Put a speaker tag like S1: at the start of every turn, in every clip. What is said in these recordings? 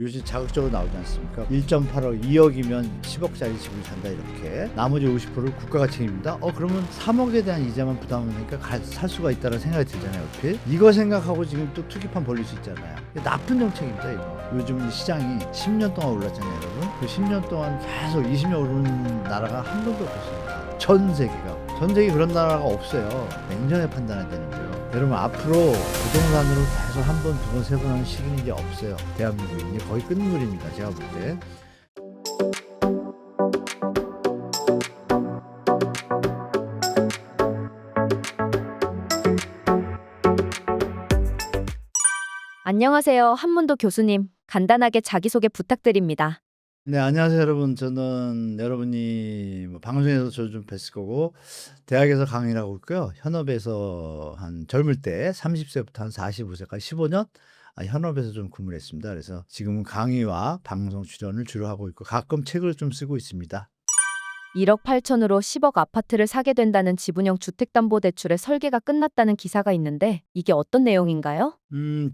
S1: 요즘 자극적으로 나오지 않습니까? 1.8억, 2억이면 10억짜리 집을 산다 이렇게. 나머지 50%를 국가가 책임진다? 그러면 3억에 대한 이자만 부담하니까 살 수가 있다는 생각이 들잖아요. 얼핏. 이거 생각하고 지금 또 투기판 벌릴 수 있잖아요. 나쁜 정책입니다 이거. 요즘 이 시장이 10년 동안 올랐잖아요 여러분. 그 10년 동안 계속 20년 오른 나라가 한 번도 없었습니다. 전 세계가. 전 세계 그런 나라가 없어요. 냉정하게 판단해야 되는 거예요. 여러분 앞으로 부동산으로 계속 한 번, 두 번, 세 번 하는 시기는 이제 없어요. 대한민국이 이제 거의 끝물입니다. 제가 볼 때.
S2: 안녕하세요. 한문도 교수님. 간단하게 자기소개 부탁드립니다.
S1: 네, 안녕하세요 여러분. 저는 여러분이 뭐 방송에서 저 좀 뵀을 거고 대학에서 강의를 하고 있고요. 현업에서 한 젊을 때 30세부터 한 45세까지 15년 현업에서 좀 근무를 했습니다. 그래서 지금은 강의와 방송 출연을 주로 하고 있고 가끔 책을 좀 쓰고 있습니다.
S2: 1억 8천으로 10억 아파트를 사게 된다는 지분형 주택담보대출의 설계가 끝났다는 기사가 있는데 이게 어떤 내용인가요?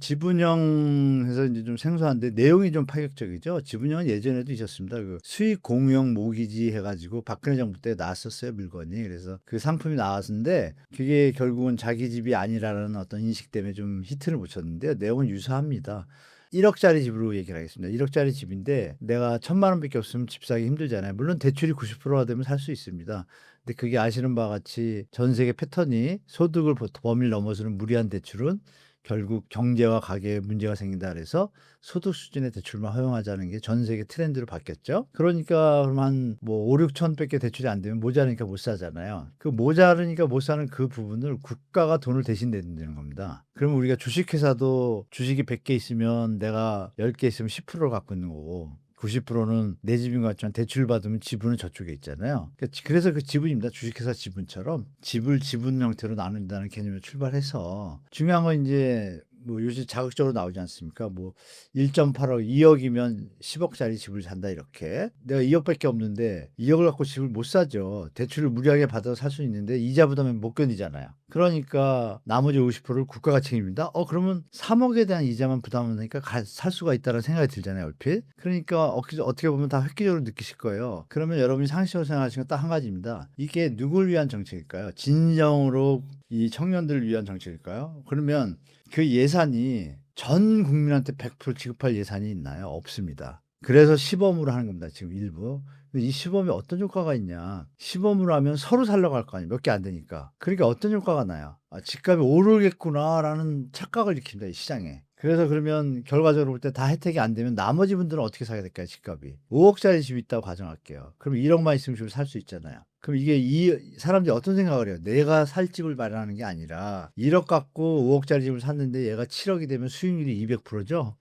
S1: 지분형에서 이제 좀 생소한데 내용이 좀 파격적이죠. 지분형은 예전에도 있었습니다. 그 수익 공유형 모기지 해가지고 박근혜 정부 때 나왔었어요 물건이. 그래서 그 상품이 나왔는데 그게 결국은 자기 집이 아니라는 어떤 인식 때문에 좀 히트를 못 쳤는데요. 내용은 유사합니다. 1억짜리 집으로 얘기를 하겠습니다. 1억짜리 집인데 내가 1,000만 원밖에 없으면 집 사기 힘들잖아요. 물론 대출이 90%가 되면 살 수 있습니다. 근데 그게 아시는 바와 같이 전 세계 패턴이 소득을 범위를 넘어서는 무리한 대출은 결국 경제와 가계에 문제가 생긴다 그래서 소득 수준의 대출만 허용하자는 게 전 세계 트렌드로 바뀌었죠. 그러니까 그럼 한 뭐 5, 6천밖에 대출이 안 되면 모자라니까 못 사잖아요. 그 모자르니까 못 사는 그 부분을 국가가 돈을 대신 내는 겁니다. 그러면 우리가 주식회사도 주식이 100개 있으면 내가 10개 있으면 10%를 갖고 있는 거고 90%는 내 집인 것 같지만 대출 받으면 지분은 저쪽에 있잖아요. 그래서 그 지분입니다. 주식회사 지분처럼 집을 지분 형태로 나눈다는 개념을 출발해서 중요한 건 이제 뭐 요즘 자극적으로 나오지 않습니까? 뭐 1.8억, 2억이면 10억짜리 집을 산다 이렇게. 내가 2억밖에 없는데 2억을 갖고 집을 못 사죠. 대출을 무리하게 받아서 살 수 있는데 이자 부담은 못 견디잖아요. 그러니까 나머지 50%를 국가가 책임진다? 그러면 3억에 대한 이자만 부담하니까 살 수가 있다는 생각이 들잖아요, 얼핏. 그러니까 어떻게 보면 다 획기적으로 느끼실 거예요. 그러면 여러분이 상식적으로 생각하시는 건 딱 한 가지입니다. 이게 누굴 위한 정책일까요? 진정으로 이 청년들을 위한 정책일까요? 그러면 그 예산이 전 국민한테 100% 지급할 예산이 있나요? 없습니다. 그래서 시범으로 하는 겁니다, 지금 일부. 이 시범이 어떤 효과가 있냐. 시범으로 하면 서로 살려고 할 거 아니에요. 몇 개 안 되니까. 그러니까 어떤 효과가 나요? 집값이 오르겠구나라는 착각을 일으킵니다, 이 시장에. 그래서 그러면 결과적으로 볼 때 다 혜택이 안 되면 나머지 분들은 어떻게 사게 될까요, 집값이? 5억짜리 집이 있다고 가정할게요. 그럼 1억만 있으면 집을 살 수 있잖아요. 그럼 이게 이 사람들이 어떤 생각을 해요? 내가 살 집을 마련하는 게 아니라 1억 갖고 5억짜리 집을 샀는데 얘가 7억이 되면 수익률이 200%죠?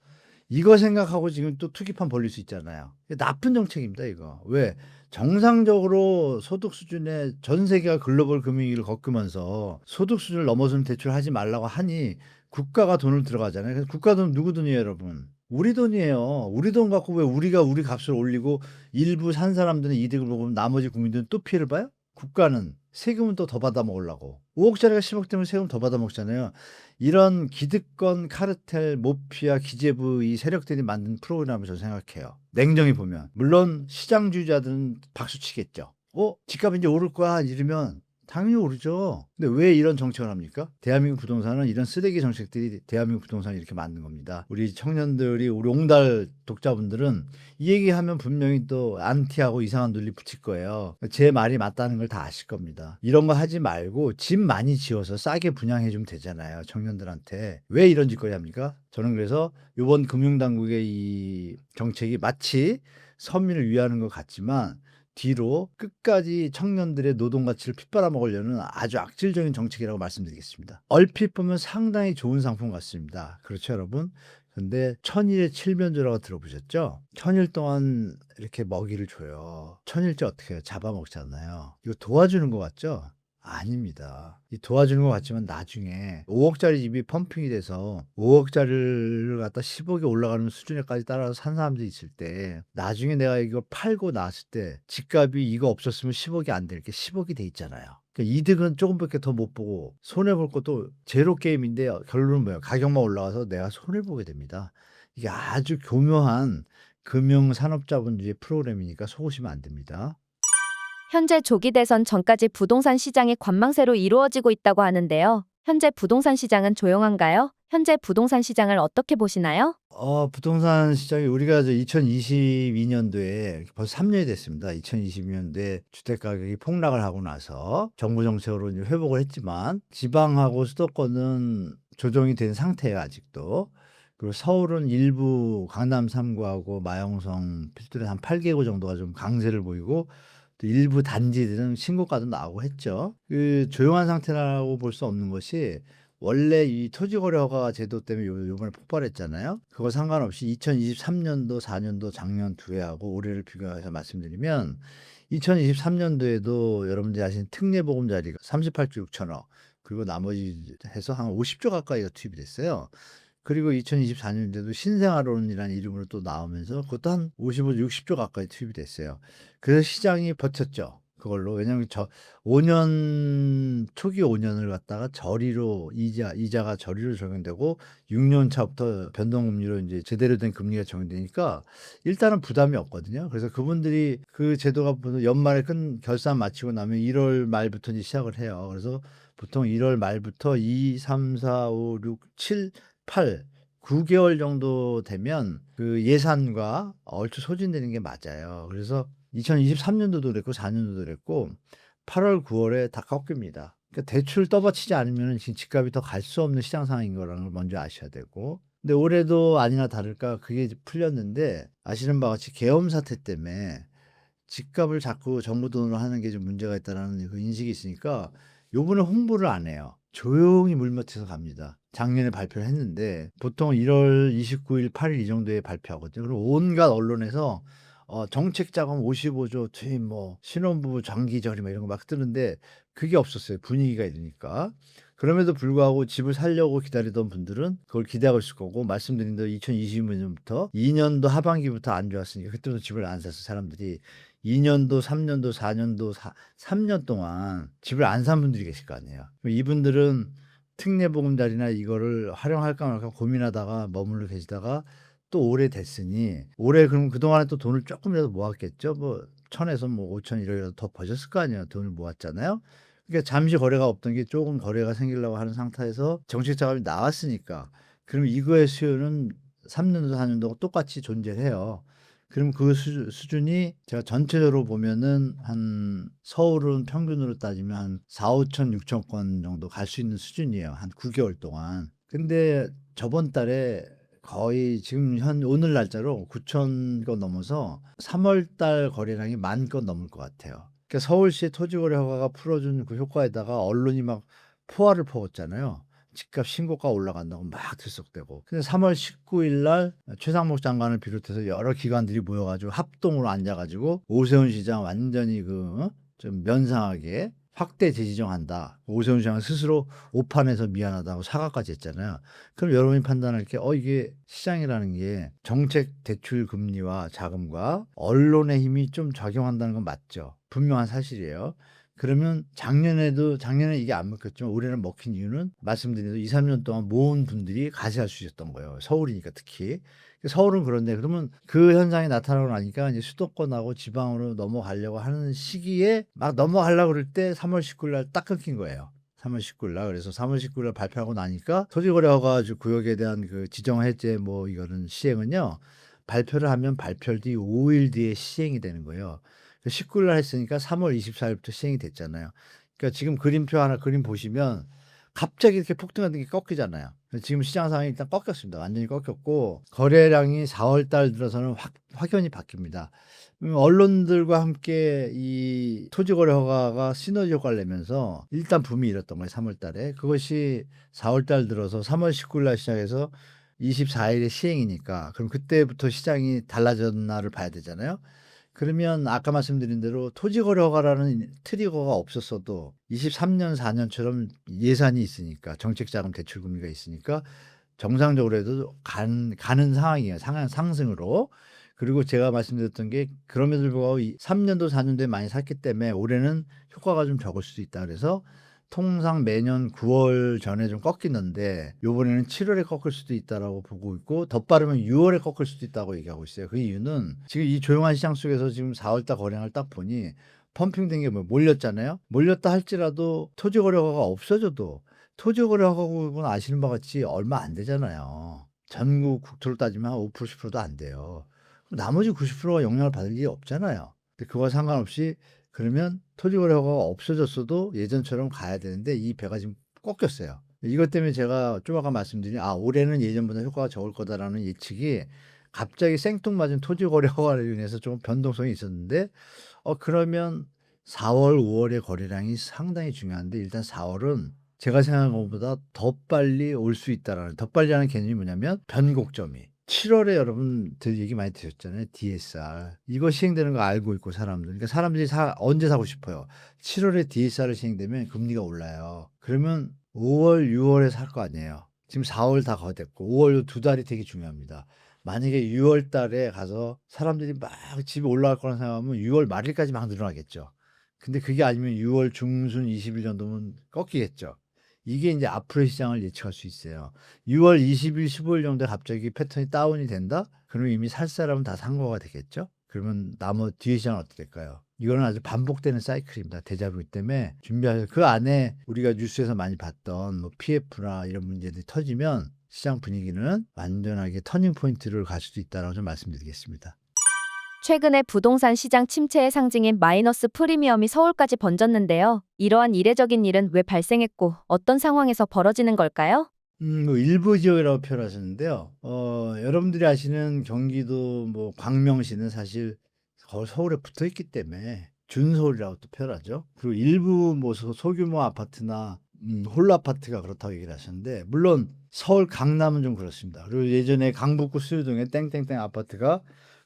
S1: 이거 생각하고 지금 또 투기판 벌릴 수 있잖아요. 나쁜 정책입니다, 이거. 왜? 정상적으로 소득 수준의 전 세계가 글로벌 금융위기를 겪으면서 소득 수준을 넘어서는 대출을 하지 말라고 하니 국가가 돈을 들어가잖아요. 그래서 국가 돈 누구 돈이에요, 여러분? 우리 돈이에요. 우리 돈 갖고 왜 우리가 우리 값을 올리고 일부 산 사람들은 이득을 보고 나머지 국민들은 또 피해를 봐요? 국가는 세금은 또 더 받아 먹으려고. 5억짜리가 10억 되면 세금 더 받아 먹잖아요. 이런 기득권, 카르텔, 모피아, 기재부 이 세력들이 만든 프로그램을 저는 생각해요. 냉정히 보면. 물론 시장주의자들은 박수치겠죠. 집값이 이제 오를 거야 이러면 당연히 오르죠. 근데 왜 이런 정책을 합니까? 대한민국 부동산은 이런 쓰레기 정책들이 대한민국 부동산을 이렇게 만든 겁니다. 우리 청년들이 우리 옹달 독자분들은 이 얘기하면 분명히 또 안티하고 이상한 논리 붙일 거예요. 제 말이 맞다는 걸 다 아실 겁니다. 이런 거 하지 말고 집 많이 지어서 싸게 분양해 주면 되잖아요. 청년들한테. 왜 이런 짓거리 합니까? 저는 그래서 이번 금융당국의 이 정책이 마치 서민을 위하는 것 같지만 뒤로 끝까지 청년들의 노동 가치를 핏바라 먹으려는 아주 악질적인 정책이라고 말씀드리겠습니다. 얼핏 보면 상당히 좋은 상품 같습니다. 그렇죠, 여러분? 근데 천일의 칠면조라고 들어보셨죠? 천일 동안 이렇게 먹이를 줘요. 천일째 어떻게 해요? 잡아먹잖아요. 이거 도와주는 것 같죠? 아닙니다. 이 도와주는 것 같지만 나중에 5억짜리 집이 펌핑이 돼서 5억짜리를 갖다 10억에 올라가는 수준에까지 따라서 산 사람들이 있을 때 나중에 내가 이거 팔고 나왔을 때 집값이 이거 없었으면 10억이 안 될 게 10억이 돼 있잖아요. 그러니까 이득은 조금밖에 더 못 보고 손해볼 것도 제로 게임인데 결론은 뭐예요? 가격만 올라가서 내가 손해보게 됩니다. 이게 아주 교묘한 금융산업자본주의 프로그램이니까 속으시면 안 됩니다.
S2: 현재 조기 대선 전까지 부동산 시장이 관망세로 이루어지고 있다고 하는데요. 현재 부동산 시장은 조용한가요? 현재 부동산 시장을 어떻게 보시나요?
S1: 부동산 시장이 우리가 이제 2022년도에 벌써 3 년이 됐습니다. 2022년도에 주택 가격이 폭락을 하고 나서 정부 정책으로 이제 회복을 했지만 지방하고 수도권은 조정이 된 상태예요, 아직도. 그리고 서울은 일부 강남 3 구하고 마영성 필두의 한 8 개구 정도가 좀 강세를 보이고 또 일부 단지들은 신고가도 나오고 했죠. 그 조용한 상태라고 볼 수 없는 것이 원래 이 토지거래 허가 제도 때문에 요번에 폭발했잖아요. 그거 상관없이 2023년도, 4년도 작년 2 해하고 올해를 비교해서 말씀드리면 2023년도에도 여러분들이 아시는 특례보금자리가 38조 6 천억 그리고 나머지 해서 한 50조 가까이가 투입이 됐어요. 그리고 2024년도에도 신생아론이라는 이름으로 또 나오면서 그것도 한 55조 60조 가까이 투입이 됐어요. 그래서 시장이 버텼죠. 그걸로. 왜냐하면 5년 초기 5년을 갖다가 저리로 이자가 저리로 적용되고 6년 차부터 변동금리로 이제 제대로 된 금리가 적용되니까 일단은 부담이 없거든요. 그래서 그분들이 그 제도가 연말에 결산 마치고 나면 1월 말부터 이제 시작을 해요. 그래서 보통 1월 말부터 2, 3, 4, 5, 6, 7, 8, 9개월 정도 되면 그 예산과 얼추 소진되는 게 맞아요. 그래서 2023년도도 그랬고 4년도도 그랬고 8월, 9월에 다 꺾입니다. 그러니까 대출 떠받치지 않으면 지금 집값이 더 갈 수 없는 시장 상황인 거라는 걸 먼저 아셔야 되고. 근데 올해도 아니나 다를까 그게 이제 풀렸는데 아시는 바와 같이 계엄 사태 때문에 집값을 자꾸 정부 돈으로 하는 게 좀 문제가 있다라는 그 인식이 있으니까 요번에 홍보를 안 해요. 조용히 물밑에서 갑니다. 작년에 발표를 했는데 보통 1월 29일, 8일 이 정도에 발표하거든요. 그리고 온갖 언론에서 정책 자금 55조 투입 뭐 신혼부부 장기절이 뭐 이런 거 막 뜨는데 그게 없었어요. 분위기가 이러니까. 그럼에도 불구하고 집을 사려고 기다리던 분들은 그걸 기대하고 있을 거고 말씀드린 대로 2022년부터 2년도 하반기부터 안 좋았으니까 그때도 집을 안 샀어 사람들이. 2년도, 3년도, 4년도, 3년 동안 집을 안 산 분들이 계실 거 아니에요. 그럼 이분들은 특례보금자리나 이거를 활용할까 말까 고민하다가 머물러 계시다가 또 올해 됐으니 올해 그럼 그동안에 또 돈을 조금이라도 모았겠죠. 뭐 1,000에서 뭐 5천 이러이라도 더 버셨을 거 아니에요. 돈을 모았잖아요. 그러니까 잠시 거래가 없던 게 조금 거래가 생기려고 하는 상태에서 정책 자금이 나왔으니까 그럼 이거의 수요는 3년도 4년도 똑같이 존재해요. 그럼 그 수준이 제가 전체적으로 보면은 한 서울은 평균으로 따지면 한 4,5천 6천 건 정도 갈 수 있는 수준이에요. 한 9개월 동안. 근데 저번 달에 거의 지금 오늘 날짜로 9천 건 넘어서 3월 달 거래량이 10,000 건 넘을 것 같아요. 그러니까 서울시의 토지거래 허가가 풀어준 그 효과에다가 언론이 막 포화를 퍼붓잖아요. 집값 신고가 올라간다고 막 들썩대고. 근데 3월 19일 날 최상목 장관을 비롯해서 여러 기관들이 모여가지고 합동으로 앉아가지고 오세훈 시장 완전히 좀 면상하게 확대 재지정한다. 오세훈 시장 스스로 오판해서 미안하다고 사과까지 했잖아요. 그럼 여러분이 판단할 게 이게 시장이라는 게 정책 대출 금리와 자금과 언론의 힘이 좀 작용한다는 건 맞죠. 분명한 사실이에요. 그러면 작년에 이게 안 먹혔지만 올해는 먹힌 이유는 말씀드린 대로 2-3년 동안 모은 분들이 가세할 수 있었던 거예요. 서울이니까 특히. 서울은 그런데 그러면 그 현상이 나타나고 나니까 이제 수도권하고 지방으로 넘어가려고 하는 시기에 막 넘어가려고 그럴 때 3월 19일 날 딱 끊긴 거예요. 3월 19일 날. 그래서 3월 19일 날 발표하고 나니까 토지거래 허가 구역에 대한 그 지정 해제 뭐 이거는 시행은요. 발표를 하면 발표 뒤 5일 뒤에 시행이 되는 거예요. 19일 날 했으니까 3월 24일부터 시행이 됐잖아요. 그러니까 지금 그림 보시면 갑자기 이렇게 폭등하는 게 꺾이잖아요. 지금 시장 상황이 일단 꺾였습니다. 완전히 꺾였고 거래량이 4월 달 들어서는 확연히 바뀝니다. 언론들과 함께 이 토지거래 허가가 시너지 효과를 내면서 일단 붐이 일었던 거예요. 3월 달에. 그것이 4월 달 들어서 3월 19일 날 시작해서 24일에 시행이니까 그럼 그때부터 시장이 달라졌나를 봐야 되잖아요. 그러면 아까 말씀드린 대로 토지거래 허가라는 트리거가 없었어도 23년 4년처럼 예산이 있으니까 정책자금 대출금리가 있으니까 정상적으로 해도 가는 상황이에요. 상승으로. 그리고 제가 말씀드렸던 게 그럼에도 불구하고 3년도 4년도에 많이 샀기 때문에 올해는 효과가 좀 적을 수도 있다. 그래서 통상 매년 9월 전에 좀 꺾이는데 요번에는 7월에 꺾일 수도 있다라고 보고 있고 더 빠르면 6월에 꺾일 수도 있다고 얘기하고 있어요. 그 이유는 지금 이 조용한 시장 속에서 지금 4월 달 거래량을 딱 보니 펌핑된 게 뭐 몰렸잖아요. 몰렸다 할지라도 토지 거래가가 없어져도 토지 거래가격은 아시는 바와 같이 얼마 안 되잖아요. 전국 국토로 따지면 한 5% 10%도 안 돼요. 그럼 나머지 90%가 영향을 받을 일이 없잖아요. 근데 그거와 상관없이 그러면 토지 거래가가 없어졌어도 예전처럼 가야 되는데 이 배가 지금 꺾였어요. 이것 때문에 제가 좀 아까 말씀드린 올해는 예전보다 효과가 적을 거다라는 예측이 갑자기 생뚱맞은 토지 거래가로 인해서 좀 변동성이 있었는데 그러면 4월, 5월의 거래량이 상당히 중요한데 일단 4월은 제가 생각한 것보다 더 빨리 올 수 있다라는 더 빨리라는 개념이 뭐냐면 변곡점이 7월에 여러분들 얘기 많이 드렸잖아요. DSR. 이거 시행되는 거 알고 있고 사람들. 그러니까 사람들이 언제 사고 싶어요? 7월에 DSR이 시행되면 금리가 올라요. 그러면 5월, 6월에 살 거 아니에요. 지금 4월 다 거됐고 5월 두 달이 되게 중요합니다. 만약에 6월 달에 가서 사람들이 막 집에 올라갈 거라 생각하면 6월 말일까지 막 늘어나겠죠. 근데 그게 아니면 6월 중순 20일 정도면 꺾이겠죠. 이게 이제 앞으로의 시장을 예측할 수 있어요. 6월 20일, 15일 정도에 갑자기 패턴이 다운이 된다? 그러면 이미 살 사람은 다 산 거가 되겠죠? 그러면 뒤의 시장은 어떻게 될까요? 이거는 아주 반복되는 사이클입니다. 데자뷰 때문에 준비하셔서 그 안에 우리가 뉴스에서 많이 봤던 뭐 PF나 이런 문제들이 터지면 시장 분위기는 완전하게 터닝 포인트를 갈 수도 있다라고 좀 말씀드리겠습니다.
S2: 최근에 부동산 시장 침체의 상징인 마이너스 프리미엄이 서울까지 번졌는데요. 이러한 이례적인 일은 왜 발생했고 어떤 상황에서 벌어지는 걸까요?
S1: 뭐 일부 지역이라고 표현하셨는데요. 여러분들이 아시는 경기도 뭐 광명시는 사실 서울에 붙어 있기 때문에 준서울이라고 또 표현하죠. 그리고 일부 뭐 소규모 아파트나 홀로 아파트가 그렇다고 얘기를 하셨는데 물론 서울 강남은 좀 그렇습니다. 그리고 예전에 강북구 수유동에 땡땡땡 아파트가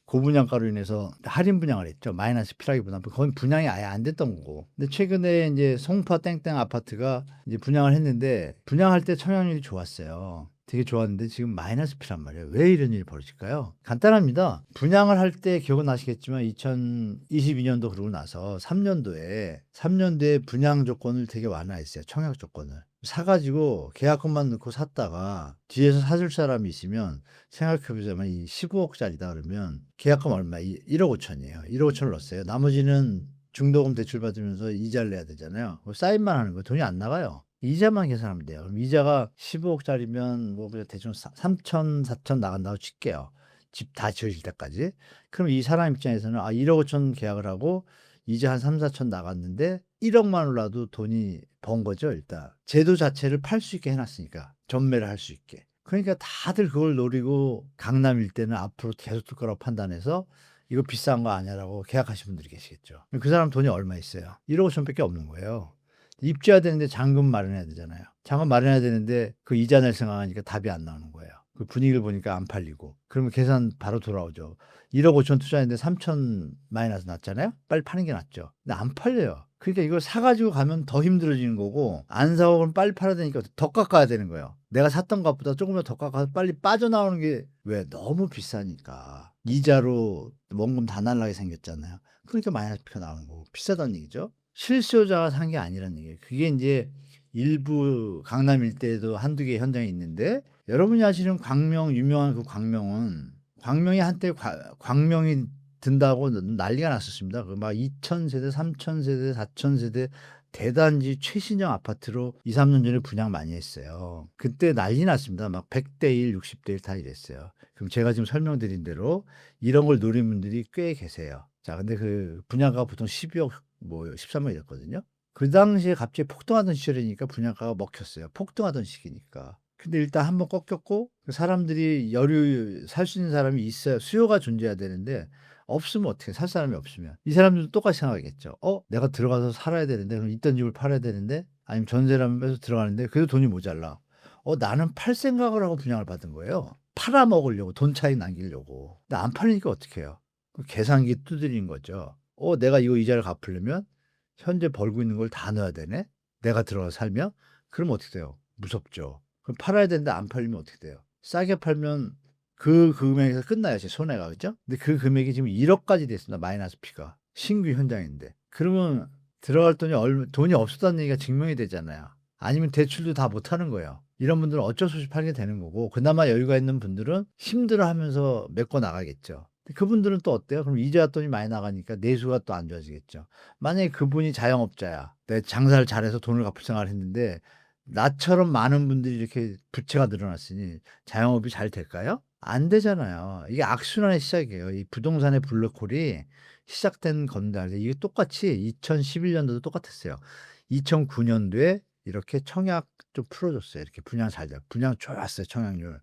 S1: 고분양가로 인해서 할인 분양을 했죠. 마이너스 피라기보다 거긴 분양이 아예 안 됐던 거고. 근데 최근에 이제 송파 땡땡 아파트가 이제 분양을 했는데 분양할 때 청약률이 좋았어요. 되게 좋았는데 지금 마이너스 피란 말이에요. 왜 이런 일이 벌어질까요? 간단합니다. 분양을 할 때 기억은 나시겠지만 2022년도 그러고 나서 3년도에 분양 조건을 되게 완화했어요. 청약 조건을. 사가지고 계약금만 넣고 샀다가 뒤에서 사줄 사람이 있으면 생각해보자면 이 15억짜리다 그러면 계약금 얼마? 1억 5천이에요. 1억 5천을 넣었어요. 나머지는 중도금 대출 받으면서 이자를 내야 되잖아요. 사인만 하는 거예요. 돈이 안 나가요. 이자만 계산하면 돼요. 그럼 이자가 15억짜리면 뭐 그냥 대충 3천, 4천 나간다고 칠게요. 집 다 지어질 때까지. 그럼 이 사람 입장에서는 1억 5천 계약을 하고 이자 한 3, 4천 나갔는데 1억만 올라도 돈이 번 거죠, 일단. 제도 자체를 팔 수 있게 해놨으니까. 전매를 할 수 있게. 그러니까 다들 그걸 노리고 강남 일대는 앞으로 계속 뜰 거라고 판단해서 이거 비싼 거 아니야라고 계약하신 분들이 계시겠죠. 그 사람 돈이 얼마 있어요? 1억 5천밖에 없는 거예요. 입주해야 되는데 잔금 마련해야 되잖아요. 잔금 마련해야 되는데 그 이자 낼 생각하니까 답이 안 나오는 거예요. 그 분위기를 보니까 안 팔리고. 그러면 계산 바로 돌아오죠. 1억 5천 투자했는데 3천 마이너스 났잖아요. 빨리 파는 게 낫죠. 근데 안 팔려요. 그러니까 이걸 사가지고 가면 더 힘들어지는 거고 안 사고 그럼 빨리 팔아야 되니까 더 깎아야 되는 거예요. 내가 샀던 것보다 조금만 더 깎아서 빨리 빠져나오는 게 왜? 너무 비싸니까. 이자로 원금 다 날라게 생겼잖아요. 그러니까 마이너스 피가 나오는 거고 비싸다는 얘기죠. 실수요자가 산 게 아니라는 얘기예요. 그게 이제 일부 강남 일대에도 한두 개 현장이 있는데 여러분이 아시는 광명 유명한 그 광명이 한때 광명이 든다고 난리가 났었습니다. 그 막 2,000세대, 3,000세대, 4,000세대 대단지 최신형 아파트로 2, 3년 전에 분양 많이 했어요. 그때 난리 났습니다. 막 100대 1, 60대 1 다 이랬어요. 그럼 제가 지금 설명드린 대로 이런 걸 노리는 분들이 꽤 계세요. 자, 근데 그 분양가가 보통 12억 뭐 13억 이랬거든요. 그 당시에 갑자기 폭등하던 시절이니까 분양가가 먹혔어요. 폭등하던 시기니까. 근데 일단 한번 꺾였고 그 사람들이 살 수 있는 사람이 있어야 수요가 존재해야 되는데 없으면 어떻게 살 사람이 없으면 이 사람들도 똑같이 생각하겠죠. 내가 들어가서 살아야 되는데 그럼 있던 집을 팔아야 되는데 아니면 전세를 한번 빼서 들어가는데 그래도 돈이 모자라. 나는 팔 생각을 하고 분양을 받은 거예요. 팔아먹으려고 돈 차익 남기려고. 근데 안 팔리니까 어떻게 해요? 그 계산기 두드리는 거죠. 내가 이거 이자를 갚으려면 현재 벌고 있는 걸 다 넣어야 되네? 내가 들어가서 살면? 그럼 어떻게 돼요? 무섭죠. 그럼 팔아야 되는데 안 팔리면 어떻게 돼요? 싸게 팔면 그 금액에서 끝나요. 제 손해가. 그죠? 근데 그 금액이 지금 1억까지 됐습니다. 마이너스 피가. 신규 현장인데. 그러면 들어갈 돈이 없었다는 얘기가 증명이 되잖아요. 아니면 대출도 다 못 하는 거예요. 이런 분들은 어쩔 수 없이 팔게 되는 거고, 그나마 여유가 있는 분들은 힘들어하면서 메꿔 나가겠죠. 근데 그분들은 또 어때요? 그럼 이자 돈이 많이 나가니까 내수가 또 안 좋아지겠죠. 만약에 그분이 자영업자야. 내 장사를 잘해서 돈을 갚을 생각을 했는데 나처럼 많은 분들이 이렇게 부채가 늘어났으니 자영업이 잘 될까요? 안 되잖아요. 이게 악순환의 시작이에요. 이 부동산의 블랙홀이 시작된 건데 이게 똑같이 2011 년도도 똑같았어요. 2009 년도에 이렇게 청약 좀 풀어 줬어요. 이렇게 분양 잘 돼요. 분양 좋았어요, 청약률.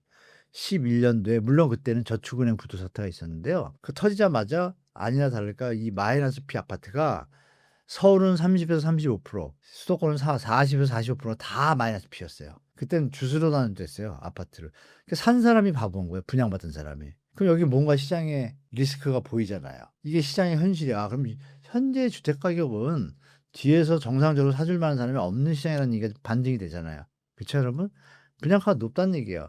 S1: 11 년도에 물론 그때는 저축은행 부도 사태가 있었는데요. 그 터지자마자 아니나 다를까 이 마이너스 피 아파트가 서울은 30에서 35%, 수도권은 40에서 45%다 마이너스 피였어요. 그때는 주스로 나눠졌어요, 아파트를. 그 산 사람이 바본 거예요, 분양받은 사람이. 그럼 여기 뭔가 시장에 리스크가 보이잖아요. 이게 시장의 현실이야. 아, 그럼 현재 주택 가격은 뒤에서 정상적으로 사줄 만한 사람이 없는 시장이라는 얘기가 반증이 되잖아요. 그쵸, 여러분? 분양가가 높다는 얘기예요.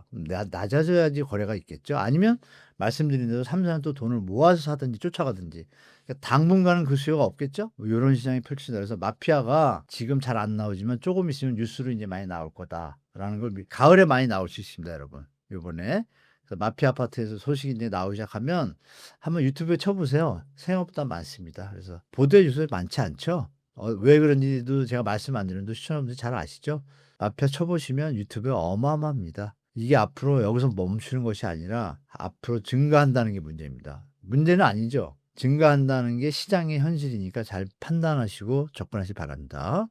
S1: 낮아져야지 거래가 있겠죠. 아니면 말씀드린 대로 3, 4년 또 돈을 모아서 사든지 쫓아가든지. 그러니까 당분간은 그 수요가 없겠죠. 뭐 요런 시장이 펼쳐진다. 그래서 마피아가 지금 잘 안 나오지만 조금 있으면 뉴스로 이제 많이 나올 거다라는 걸 가을에 많이 나올 수 있습니다, 여러분. 요번에. 그래서 마피아 아파트에서 소식이 이제 나오기 시작하면 한번 유튜브에 쳐보세요. 생각보다 많습니다. 그래서 보도해 주셔서 많지 않죠. 왜 그런지도 제가 말씀 안 드렸는데 시청자분들이 잘 아시죠? 마피아 쳐보시면 유튜브에 어마어마합니다. 이게 앞으로 여기서 멈추는 것이 아니라 앞으로 증가한다는 게 문제입니다. 문제는 아니죠. 증가한다는 게 시장의 현실이니까 잘 판단하시고 접근하시기 바랍니다.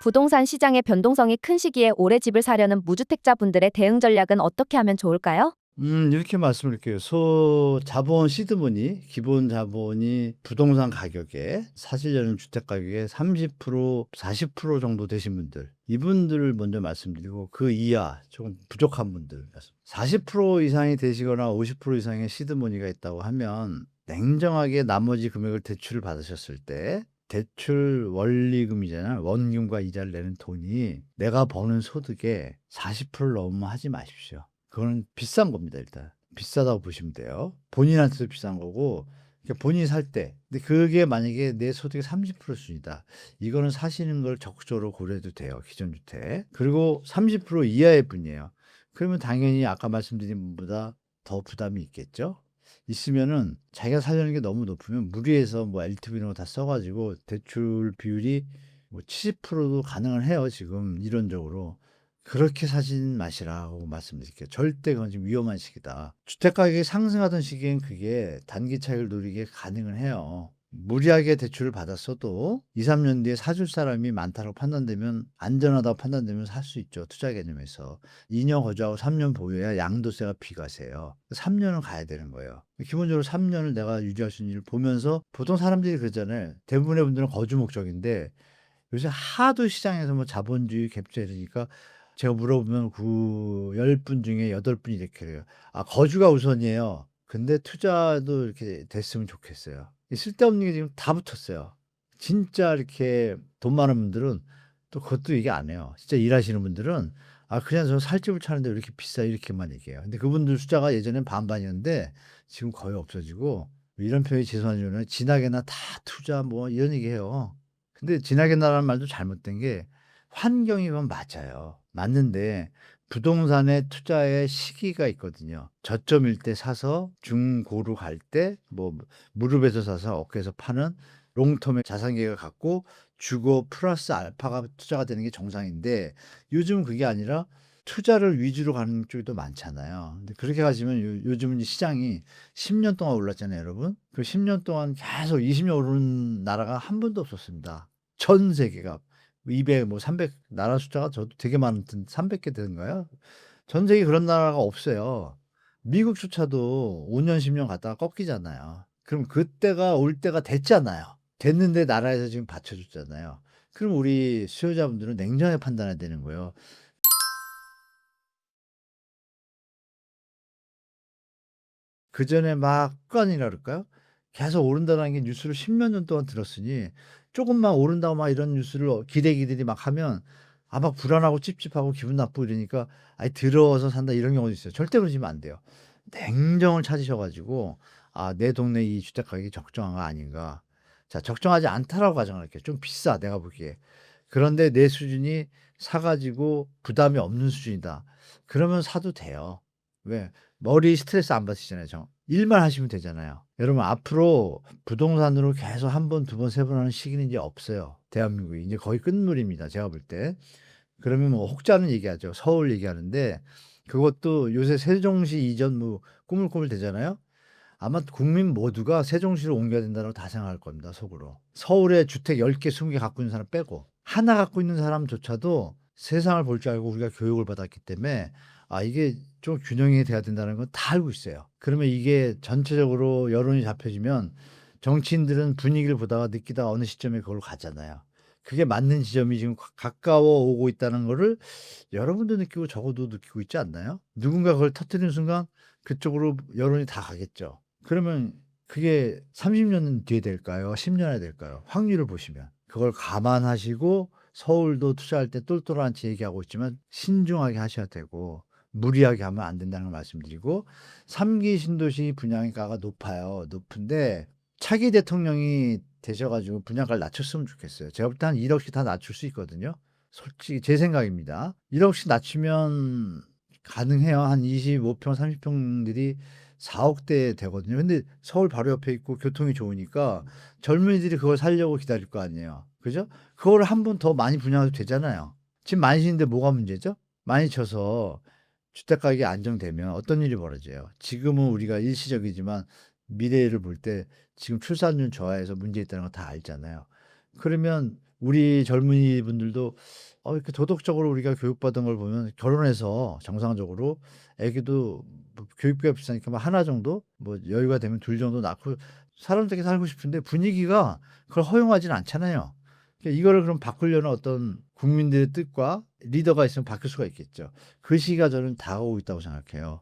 S2: 부동산 시장의 변동성이 큰 시기에 오래 집을 사려는 무주택자분들의 대응 전략은 어떻게 하면 좋을까요?
S1: 이렇게 말씀드릴게요. 자본 시드머니, 기본 자본이 부동산 가격에 사시려는 주택 가격의 30%, 40% 정도 되신 분들, 이분들을 먼저 말씀드리고 그 이하 조금 부족한 분들, 40% 이상이 되시거나 50% 이상의 시드머니가 있다고 하면 냉정하게 나머지 금액을 대출을 받으셨을 때 대출 원리금이잖아요. 원금과 이자를 내는 돈이 내가 버는 소득의 40%를 넘으면 하지 마십시오. 그거는 비싼 겁니다, 일단. 비싸다고 보시면 돼요. 본인한테도 비싼 거고, 그러니까 본인이 살 때. 근데 그게 만약에 내 소득의 30% 수준이다. 이거는 사시는 걸 적극적으로 고려해도 돼요, 기존 주택. 그리고 30% 이하의 분이에요. 그러면 당연히 아까 말씀드린 분보다 더 부담이 있겠죠? 있으면은 자기가 살려는 게 너무 높으면 무리해서 뭐 LTV 이런 거 다 써가지고 대출 비율이 뭐 70%도 가능은 해요, 지금 이론적으로. 그렇게 사진 마시라고 말씀드릴게요. 절대 그건 지금 위험한 시기다. 주택 가격이 상승하던 시기엔 그게 단기 차익을 누리게 가능은 해요. 무리하게 대출을 받았어도 2, 3년 뒤에 사줄 사람이 많다고 판단되면 안전하다고 판단되면 살 수 있죠. 투자 개념에서. 2년 거주하고 3년 보유해야 양도세가 비과세요. 3년은 가야 되는 거예요. 기본적으로 3년을 내가 유지할 수 있는 일을 보면서 보통 사람들이 그러잖아요. 대부분의 분들은 거주 목적인데 요새 하도 시장에서 뭐 자본주의 갭투자 이러니까 제가 물어보면 그 10분 중에 8분이 이렇게 그래요. 아, 거주가 우선이에요. 근데 투자도 이렇게 됐으면 좋겠어요. 이 쓸데없는 게 지금 다 붙었어요. 진짜 이렇게 돈 많은 분들은 또 그것도 얘기 안 해요. 진짜 일하시는 분들은 아, 그냥 저 살집을 차는데 왜 이렇게 비싸 이렇게만 얘기해요. 근데 그분들 숫자가 예전엔 반반이었는데 지금 거의 없어지고 이런 표현이 죄송하지만 진하게나 다 투자 뭐 이런 얘기해요. 근데 진하게나라는 말도 잘못된 게 환경이면 맞아요. 맞는데 부동산에 투자의 시기가 있거든요. 저점일 때 사서 중고로 갈 때 뭐 무릎에서 사서 어깨에서 파는 롱텀의 자산 계획을 갖고 주고 플러스 알파가 투자가 되는 게 정상인데 요즘은 그게 아니라 투자를 위주로 가는 쪽이 더 많잖아요. 근데 그렇게 가시면 요즘은 시장이 10년 동안 올랐잖아요, 여러분. 그 10년 동안 계속 20년 오른 나라가 한 번도 없었습니다. 전 세계가 200, 뭐 300 나라 숫자가 저도 되게 많던 300개 되는가요? 전 세계 그런 나라가 없어요. 미국조차도 5년, 10년 갔다가 꺾이잖아요. 그럼 그때가 올 때가 됐잖아요. 됐는데 나라에서 지금 받쳐줬잖아요. 그럼 우리 수요자분들은 냉정하게 판단해야 되는 거예요. 그전에 막 습관이라 그럴까요? 계속 오른다는 게 뉴스를 10몇 년 동안 들었으니 조금만 오른다고 막 이런 뉴스를 기대기들이 막 하면 아, 막 불안하고 찝찝하고 기분 나쁘고 이러니까 아예 더러워서 산다 이런 경우도 있어요. 절대 그러시면 안 돼요. 냉정을 찾으셔 가지고 '아, 내 동네 이 주택 가격이 적정한가 아닌가.' 자, 적정하지 않다라고 가정을 할게요. 좀 비싸 내가 보기에. 그런데 내 수준이 사 가지고 부담이 없는 수준이다. 그러면 사도 돼요. 왜? 머리 스트레스 안 받으시잖아요. 일만 하시면 되잖아요. 여러분 앞으로 부동산으로 계속 한 번, 두 번, 세 번 하는 시기는 이제 없어요. 대한민국이. 이제 거의 끝물입니다, 제가 볼 때. 그러면 뭐 혹자는 얘기하죠. 서울 얘기하는데 그것도 요새 세종시 이전 뭐 꾸물꾸물대잖아요. 아마 국민 모두가 세종시로 옮겨야 된다고 다 생각할 겁니다, 속으로. 서울에 주택 10개, 20개 갖고 있는 사람 빼고 하나 갖고 있는 사람조차도 세상을 볼 줄 알고 우리가 교육을 받았기 때문에 이게 좀 균형이 돼야 된다는 건 다 알고 있어요. 그러면 이게 전체적으로 여론이 잡혀지면 정치인들은 분위기를 보다가 느끼다가 어느 시점에 그걸로 가잖아요. 그게 맞는 지점이 지금 가까워 오고 있다는 거를 여러분도 느끼고 적어도 느끼고 있지 않나요? 누군가 그걸 터뜨리는 순간 그쪽으로 여론이 다 가겠죠. 그러면 그게 30년 뒤에 될까요? 10년에 될까요? 확률을 보시면. 그걸 감안하시고 서울도 투자할 때 똘똘한지 얘기하고 있지만 신중하게 하셔야 되고 무리하게 하면 안 된다는 걸 말씀드리고 3기 신도시 분양가가 높아요. 높은데 차기 대통령이 되셔 가지고 분양가를 낮췄으면 좋겠어요. 제가 볼 때 한 1억씩 다 낮출 수 있거든요. 솔직히 제 생각입니다. 1억씩 낮추면 가능해요. 한 25평, 30평들이 4억대 되거든요. 근데 서울 바로 옆에 있고 교통이 좋으니까 젊은이들이 그걸 사려고 기다릴 거 아니에요. 그죠? 그거를 한 번 더 많이 분양해도 되잖아요. 지금 많이 치는데 뭐가 문제죠? 많이 쳐서 주택 가격이 안정되면 어떤 일이 벌어져요? 지금은 우리가 일시적이지만 미래를 볼 때 지금 출산율 저하에서 문제 있다는 거 다 알잖아요. 그러면 우리 젊은이 분들도 이렇게 도덕적으로 우리가 교육받은 걸 보면 결혼해서 정상적으로 애기도 뭐 교육비가 비싸니까 뭐 하나 정도 뭐 여유가 되면 둘 정도 낳고 사람들끼리 살고 싶은데 분위기가 그걸 허용하지는 않잖아요. 그러니까 이거를 그럼 바꾸려는 어떤 국민들의 뜻과 리더가 있으면 바뀔 수가 있겠죠. 그 시기가 저는 다가오고 있다고 생각해요.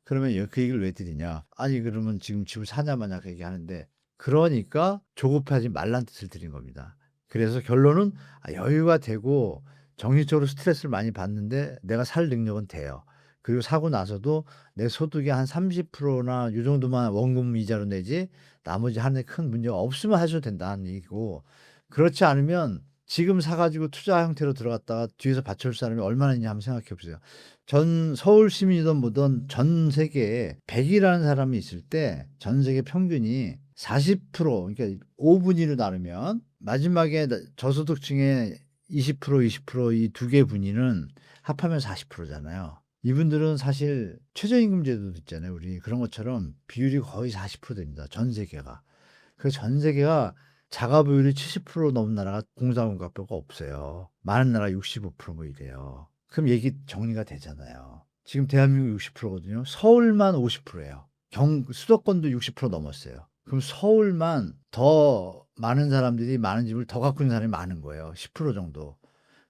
S1: 그러면 그 얘기를 왜 드리냐? 아니 그러면 지금 집을 사냐 마냐 그 얘기하는데 그러니까 조급하지 말란 뜻을 드린 겁니다. 그래서 결론은 여유가 되고 정신적으로 스트레스를 많이 받는데 내가 살 능력은 돼요. 그리고 사고 나서도 내 소득의 한 30%나 요 정도만 원금 이자로 내지 나머지 하는데 큰 문제가 없으면 하셔도 된다는 얘기고 그렇지 않으면 지금 사 가지고 투자 형태로 들어갔다가 뒤에서 받쳐줄 사람이 얼마나 있냐 한번 생각해 보세요. 전 서울 시민이든 뭐든 전 세계에 100이라는 사람이 있을 때 전 세계 평균이 40% 그러니까 5분위로 나누면 마지막에 저소득층의 20% 20% 이 두 개 분위는 합하면 40%잖아요. 이분들은 사실 최저임금 제도도 있잖아요. 우리 그런 것처럼 비율이 거의 40% 됩니다. 전 세계가. 그래서 전 세계가 자가 비율이 70% 넘는 나라가 공산국가가 없어요. 많은 나라 65%뭐 이래요. 그럼 얘기 정리가 되잖아요. 지금 대한민국 60%거든요. 서울만 50%예요. 수도권도 60% 넘었어요. 그럼 서울만 더 많은 사람들이 많은 집을 더 갖고 있는 사람이 많은 거예요. 10% 정도.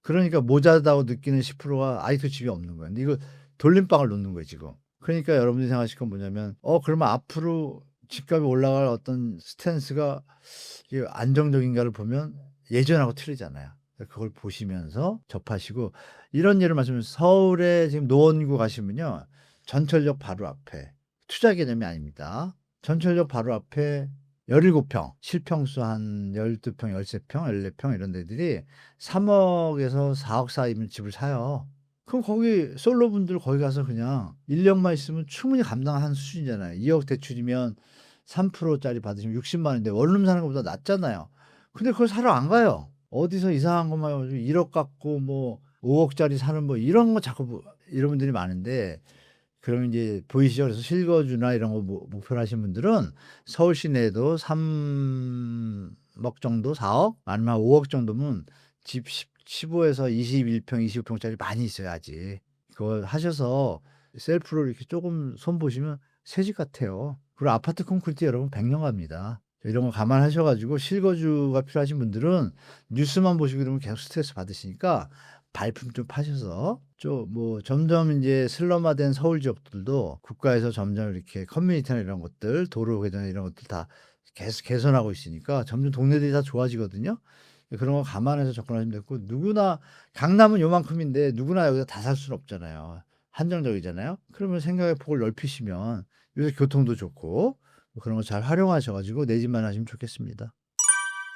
S1: 그러니까 모자라다고 느끼는 10%가 아직도 집이 없는 거예요. 근데 이거 돌림방을 놓는 거예요, 지금. 그러니까 여러분들이 생각하실 건 뭐냐면 그러면 앞으로 집값이 올라갈 어떤 스탠스가 이게 안정적인가를 보면 예전하고 틀리잖아요. 그걸 보시면서 접하시고 이런 예를 말씀드리면 서울에 지금 노원구 가시면요. 전철역 바로 앞에 투자 개념이 아닙니다. 전철역 바로 앞에 17평, 실평수 한 12평, 13평, 14평 이런 데들이 3억에서 4억 사이면 집을 사요. 그럼 거기 솔로분들 거기 가서 그냥 인력만 있으면 충분히 감당하는 수준이잖아요. 2억 대출이면 3%짜리 받으시면 60만 원인데 원룸 사는 것보다 낫잖아요. 근데 그걸 사러 안 가요. 어디서 이상한 것만 가지고 1억 갖고 뭐 5억짜리 사는 뭐 이런 거 자꾸 이런 분들이 많은데 그러면 이제 보이시죠? 그래서 실거주나 이런 거 목표로 하신 분들은 서울 시내에도 3억 정도, 4억 아니면 5억 정도면 집 15에서 21평, 25평짜리 많이 있어요, 아직. 그걸 하셔서 셀프로 이렇게 조금 손보시면 새 집 같아요. 그리고 아파트 콘크리트 여러분 100년 갑니다. 이런 거 감안하셔 가지고 실거주가 필요하신 분들은 뉴스만 보시고 그러면 계속 스트레스 받으시니까 발품 좀 파셔서 뭐 점점 이제 슬럼화된 서울 지역들도 국가에서 점점 이렇게 커뮤니티나 이런 것들, 도로 개선 이런 것들 다 계속 개선하고 있으니까 점점 동네들이 다 좋아지거든요. 그런 거 감안해서 접근하시면 되고 누구나 강남은 요만큼인데 누구나 여기서 다 살 수는 없잖아요. 한정적이잖아요. 그러면 생각의 폭을 넓히시면 요새 교통도 좋고 그런 거 잘 활용하셔 가지고 내 집만 하시면 좋겠습니다.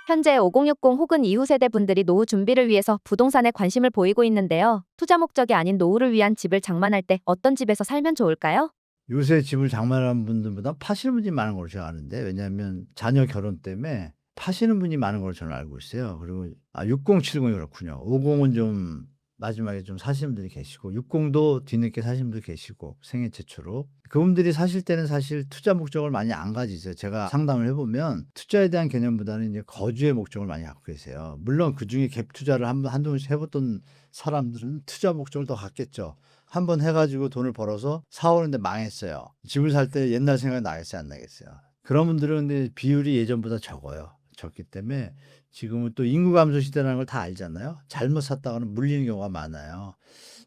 S2: 현재 5060 혹은 이후 세대 분들이 노후 준비를 위해서 부동산에 관심을 보이고 있는데요. 투자 목적이 아닌 노후를 위한 집을 장만할 때 어떤 집에서 살면 좋을까요?
S1: 요새 집을 장만하는 분들보다 파시는 분이 많은 걸로 제가 아는데, 왜냐하면 자녀 결혼 때문에 파시는 분이 많은 걸로 저는 알고 있어요. 그리고 6070이 그렇군요. 50은 좀 마지막에 좀 사시는 분들이 계시고, 60도 뒤늦게 사시는 분들 계시고, 생애 최초로. 그분들이 사실 때는 사실 투자 목적을 많이 안 가지세요. 제가 상담을 해 보면 투자에 대한 개념보다는 이제 거주의 목적을 많이 갖고 계세요. 물론 그중에 갭 투자를 한두 번씩 해 봤던 사람들은 투자 목적을 더 갖겠죠. 한 번 해 가지고 돈을 벌어서 사 오는데 망했어요. 집을 살 때 옛날 생각이 나겠어요, 안 나겠어요? 그런 분들은 근데 비율이 예전보다 적어요. 적기 때문에 지금은 또 인구 감소 시대라는 걸 다 알잖아요. 잘못 샀다가는 물리는 경우가 많아요.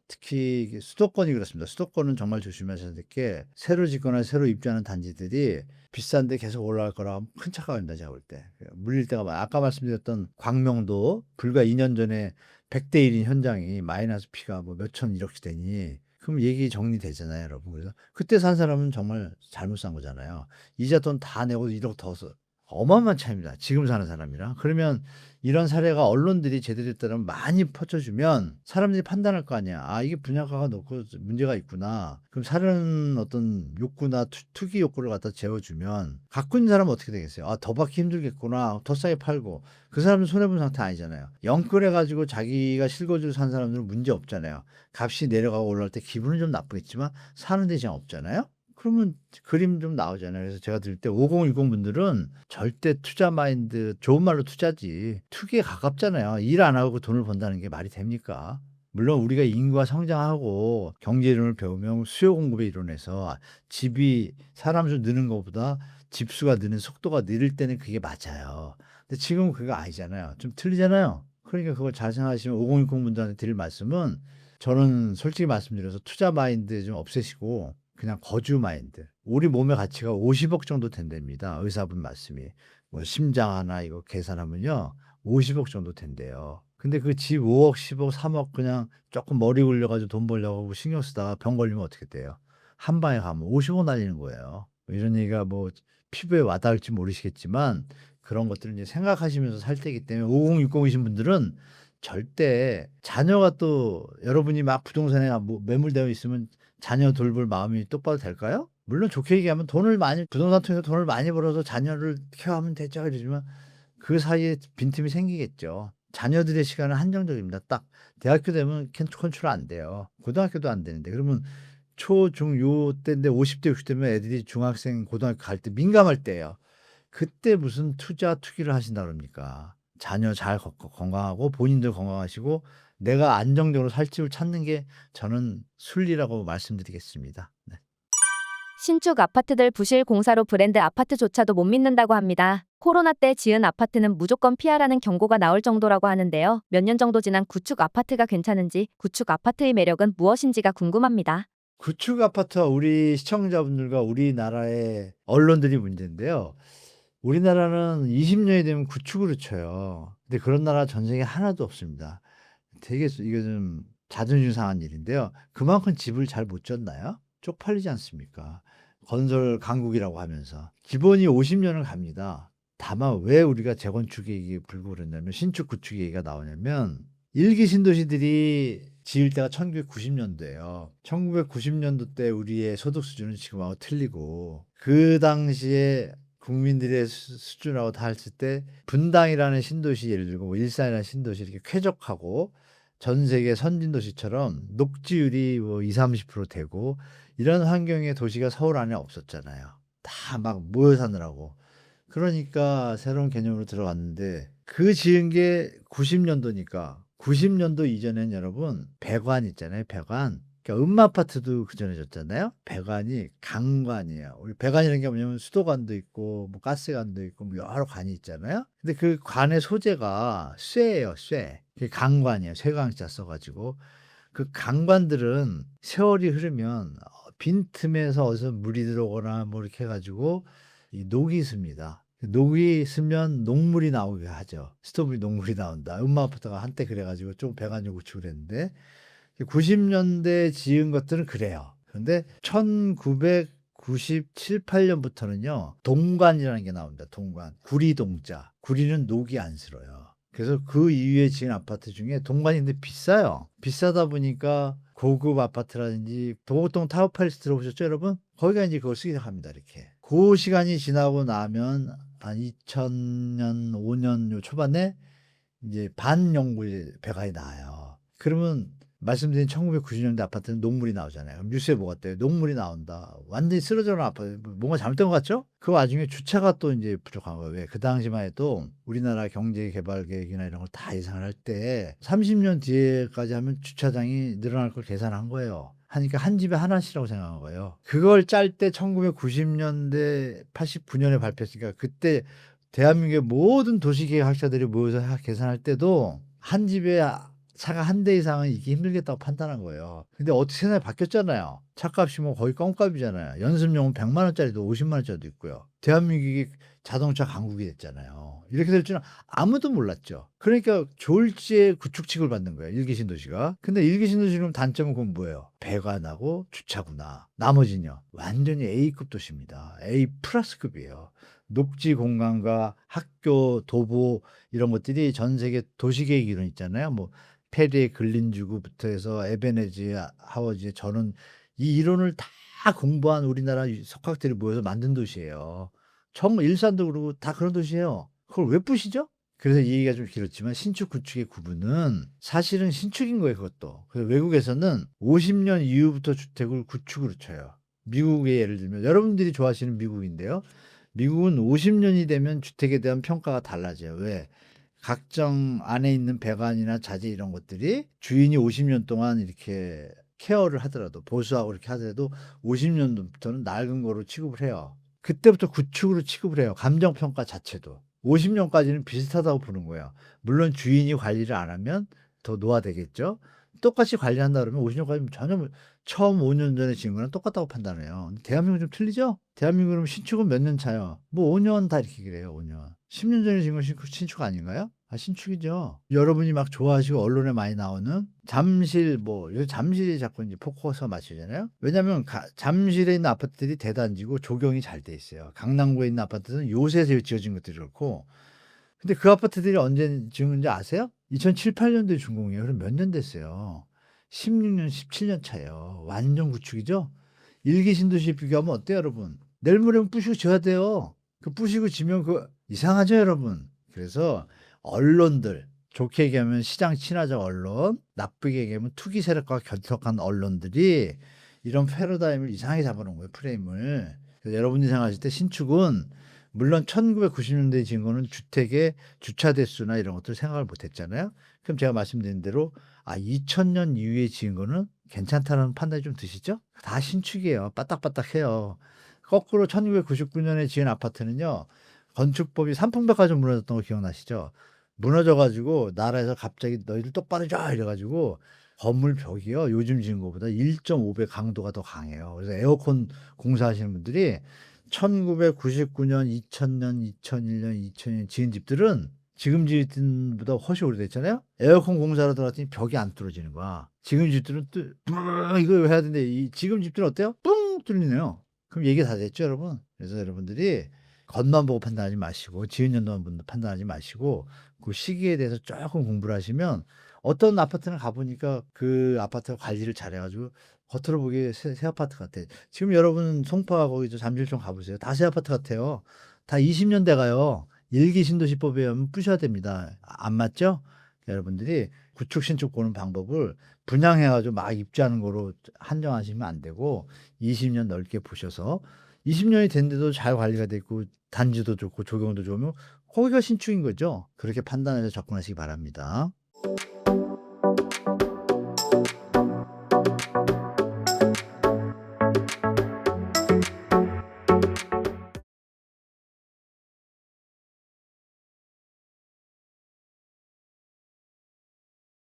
S1: 특히 이게 수도권이 그렇습니다. 수도권은 정말 조심하셔야 될 게, 새로 짓거나 새로 입주하는 단지들이 비싼데 계속 올라갈 거라 하면 큰 착각을 합니다, 제가 볼 때. 물릴 때가 많아요. 아까 말씀드렸던 광명도 불과 2년 전에 100대 1인 현장이 마이너스 P가 뭐 몇천 1억씩 되니, 그럼 얘기 정리되잖아요, 여러분. 그래서 그때 산 사람은 정말 잘못 산 거잖아요. 이자 돈 다 내고 1억 더 써. 어마어마한 차이입니다, 지금 사는 사람이랑. 그러면 이런 사례가 언론들이 제대로 따르면 많이 퍼져주면 사람들이 판단할 거 아니야. 아, 이게 분양가가 높고 문제가 있구나. 그럼 사는 어떤 욕구나 투기 욕구를 갖다 재워주면 갖고 있는 사람은 어떻게 되겠어요? 아, 더 받기 힘들겠구나. 더 싸게 팔고. 그 사람은 손해본 상태 아니잖아요. 영끌해가지고 자기가 실거주를 산 사람들은 문제 없잖아요. 값이 내려가고 올라갈 때 기분은 좀 나쁘겠지만 사는 데 지장 없잖아요. 그러면 그림 좀 나오잖아요. 그래서 제가 들을 때 5060 분들은 절대 투자 마인드, 좋은 말로 투자지, 투기에 가깝잖아요. 일 안 하고 돈을 번다는 게 말이 됩니까? 물론 우리가 인구가 성장하고 경제 이론을 배우면 수요 공급의 이론에서 집이 사람 수 느는 것보다 집수가 느는 속도가 느릴 때는 그게 맞아요. 근데 지금은 그거 아니잖아요. 좀 틀리잖아요. 그러니까 그걸 잘 생각하시면 5060 분들한테 드릴 말씀은, 저는 솔직히 말씀드려서 투자 마인드 좀 없애시고 그냥 거주 마인드. 우리 몸의 가치가 50억 정도 된답니다, 의사분 말씀이. 뭐 심장 하나 이거 계산하면요, 50억 정도 된대요. 근데 그 집 5억, 10억, 3억 그냥 조금 머리 굴려가지고 돈 벌려고 신경 쓰다가 병 걸리면 어떻게 돼요? 한 방에 가면 50억 날리는 거예요. 이런 얘기가 뭐 피부에 와닿을지 모르시겠지만 그런 것들을 이제 생각하시면서 살 때이기 때문에 5060이신 분들은 절대 자녀가, 또 여러분이 막 부동산에 매몰되어 있으면 자녀 돌볼 마음이 똑바로 될까요? 물론 좋게 얘기하면 부동산 통해서 돈을 많이 벌어서 자녀를 케어하면 되죠, 이러지만 그 사이에 빈틈이 생기겠죠. 자녀들의 시간은 한정적입니다. 딱 대학교 되면 컨트롤 안 돼요. 고등학교도 안 되는데. 그러면 초, 중, 요 때인데 50대, 60대면 애들이 중학생, 고등학교 갈 때 민감할 때예요. 그때 무슨 투기를 하신다 그럽니까? 자녀 잘 건강하고 본인들 건강하시고 내가 안정적으로 살 집을 찾는 게 저는 순리라고 말씀드리겠습니다. 네.
S2: 신축 아파트들 부실 공사로 브랜드 아파트조차도 못 믿는다고 합니다. 코로나 때 지은 아파트는 무조건 피하라는 경고가 나올 정도라고 하는데요. 몇 년 정도 지난 구축 아파트가 괜찮은지, 구축 아파트의 매력은 무엇인지가 궁금합니다.
S1: 구축 아파트와 우리 시청자분들과 우리나라의 언론들이 문제인데요. 우리나라는 20년이 되면 구축으로 쳐요. 근데 그런 나라 전 세계에 하나도 없습니다. 되게 이게 좀 자존심 상한 일인데요. 그만큼 집을 잘 못 졌나요? 쪽팔리지 않습니까? 건설 강국이라고 하면서. 기본이 50년을 갑니다. 다만 왜 우리가 재건축 얘기 불고 그랬냐면, 신축 구축 얘기가 나오냐면, 일기 신도시들이 지을 때가 1990년도예요. 1990년도 때 우리의 소득 수준은 지금하고 틀리고, 그 당시에 국민들의 수준하고 다 했을 때 분당이라는 신도시, 예를 들고 뭐 일산이라는 신도시 이렇게 쾌적하고 전 세계 선진 도시처럼 녹지율이 뭐 20-30% 되고 이런 환경의 도시가 서울 안에 없었잖아요. 다 막 모여 사느라고. 그러니까 새로운 개념으로 들어갔는데, 그 지은 게 90년도니까 90년도 이전엔 여러분 배관 있잖아요, 배관. 그러니까 음마아파트도 그전에 졌잖아요. 배관이 강관이에요. 우리 배관이라는 게 뭐냐면 수도관도 있고 뭐 가스관도 있고 뭐 여러 관이 있잖아요. 근데 그 관의 소재가 쇠예요, 쇠. 그게 강관이에요. 쇠강자 써가지고. 그 강관들은 세월이 흐르면 빈틈에서 어디서 물이 들어오거나 뭐 이렇게 해가지고 이 녹이 습니다. 녹이 스면 녹물이 나오게 하죠. 스토브리 녹물이 나온다. 음마아파트가 한때 그래가지고 좀 배관용 구축을 했는데, 90년대 지은 것들은 그래요. 그런데 97, 8년부터는요. 동관이라는 게 나옵니다. 동관. 구리동자. 구리는 녹이 안 슬어요. 그래서 그 이후에 지은 아파트 중에 동관인데 비싸요. 비싸다 보니까 고급 아파트라든지 도곡동 타워팰리스 들어보셨죠, 여러분? 거기가 이제 그걸 쓰기 시작합니다. 이렇게. 그 시간이 지나고 나면 한 2000년, 5년 요 초반에 이제 반영구의 배관이 나와요. 그러면 말씀드린 1990년대 아파트는 녹물이 나오잖아요. 그럼 뉴스에 뭐가 떠요? 녹물이 나온다. 완전히 쓰러져는 아파트. 뭔가 잘못된 것 같죠? 그 와중에 주차가 또 이제 부족한 거예요. 왜? 그 당시만 해도 우리나라 경제 개발 계획이나 이런 걸 다 예상을 할 때 30년 뒤에까지 하면 주차장이 늘어날 걸 계산한 거예요. 하니까 한 집에 하나씩이라고 생각한 거예요. 그걸 짤 때 1990년대, 89년에 발표했으니까 그때 대한민국의 모든 도시계획학자들이 모여서 계산할 때도 한 집에 차가 한 대 이상은 있기 힘들겠다고 판단한 거예요. 근데 어떻게 세상이 바뀌었잖아요. 차값이 뭐 거의 껌값이잖아요. 연습용은 100만 원짜리도 50만 원짜리도 있고요. 대한민국이 자동차 강국이 됐잖아요. 이렇게 될 줄은 아무도 몰랐죠. 그러니까 졸지에 구축칙을 받는 거예요. 일기 신도시가. 근데 일기 신도시는 단점은 그건 뭐예요? 배관하고 주차구나. 나머지는요. 완전히 A급 도시입니다. A 플러스급이에요. 녹지 공간과 학교, 도보 이런 것들이 전 세계 도시계획 이론 있잖아요. 뭐 페리의 글린주구부터 해서 에베네지, 하워지, 저는 이 이론을 다 공부한 우리나라 석학들이 모여서 만든 도시예요. 일산도 그러고 다 그런 도시예요. 그걸 왜 부시죠? 그래서 이 얘기가 좀 길었지만 신축 구축의 구분은 사실은 신축인 거예요. 그것도. 그래서 외국에서는 50년 이후부터 주택을 구축으로 쳐요. 미국의 예를 들면 여러분들이 좋아하시는 미국인데요. 미국은 50년이 되면 주택에 대한 평가가 달라져요. 왜? 각종 안에 있는 배관이나 자재 이런 것들이 주인이 50년 동안 이렇게 케어를 하더라도 보수하고 이렇게 하더라도 50년부터는 낡은 거로 취급을 해요. 그때부터 구축으로 취급을 해요. 감정평가 자체도. 50년까지는 비슷하다고 보는 거예요. 물론 주인이 관리를 안 하면 더 노화되겠죠. 똑같이 관리한다 그러면 50년까지 전혀 처음 5년 전에 지은 거랑 똑같다고 판단해요. 대한민국은 좀 틀리죠? 대한민국은 신축은 몇 년 차요? 뭐 5년 다 이렇게 그래요. 5년. 10년 전에 지은 건 신축 아닌가요? 아, 신축이죠. 여러분이 막 좋아하시고 언론에 많이 나오는 잠실 요새 잠실이 자꾸 이제 포커스가 맞추잖아요. 왜냐하면 잠실에 있는 아파트들이 대단지고 조경이 잘 돼 있어요. 강남구에 있는 아파트는 요새 지어진 것들이 그렇고. 근데 그 아파트들이 언제 지은 지 아세요? 2007, 8년도에 준공이에요. 그럼 몇 년 됐어요? 16년, 17년 차예요. 완전 구축이죠? 일기 신도시 비교하면 어때요, 여러분? 내일 모레면 부시고 지어야 돼요. 그 부시고 지면 이상하죠, 여러분? 그래서 언론들, 좋게 얘기하면 시장 친화적 언론, 나쁘게 얘기하면 투기 세력과 결탁한 언론들이 이런 패러다임을 이상하게 잡아놓은 거예요, 프레임을. 그래서 여러분이 생각하실 때 신축은 물론 1990년대에 지은 거는 주택의 주차 대수나 이런 것들 생각을 못 했잖아요. 그럼 제가 말씀드린 대로 2000년 이후에 지은 거는 괜찮다는 판단이 좀 드시죠? 다 신축이에요. 빠딱빠딱해요. 거꾸로 1999년에 지은 아파트는요. 건축법이 삼풍백화점 무너졌던 거 기억나시죠? 무너져가지고 나라에서 갑자기 너희들 똑바로 져 이래가지고 건물 벽이요. 요즘 지은 것보다 1.5배 강도가 더 강해요. 그래서 에어컨 공사하시는 분들이 1999년, 2000년, 2001년, 2000년 지은 집들은 지금 지은 집보다 훨씬 오래됐잖아요. 에어컨 공사로 들어갔더니 벽이 안 뚫어지는 거야. 지금 집들은 이거 해야 되는데 지금 집들은 어때요? 뿡 뚫리네요. 그럼 얘기 다 됐죠, 여러분? 그래서 여러분들이 겉만 보고 판단하지 마시고 지은 연도만 판단하지 마시고 그 시기에 대해서 조금 공부를 하시면 어떤 아파트는 가보니까 그 아파트 관리를 잘해가지고 겉으로 보기에 새 아파트 같아. 지금 여러분 송파 거기 잠실 좀 가보세요. 다 새 아파트 같아요. 다 20년대 가요. 일기 신도시법에 의하면 부셔야 됩니다. 안 맞죠? 여러분들이 구축 신축 보는 방법을 분양해가지고 막 입주하는 거로 한정하시면 안 되고 20년 넓게 보셔서 20년이 됐는데도 잘 관리가 됐고 단지도 좋고 조경도 좋으면 거기가 신축인 거죠. 그렇게 판단해서 접근하시기 바랍니다.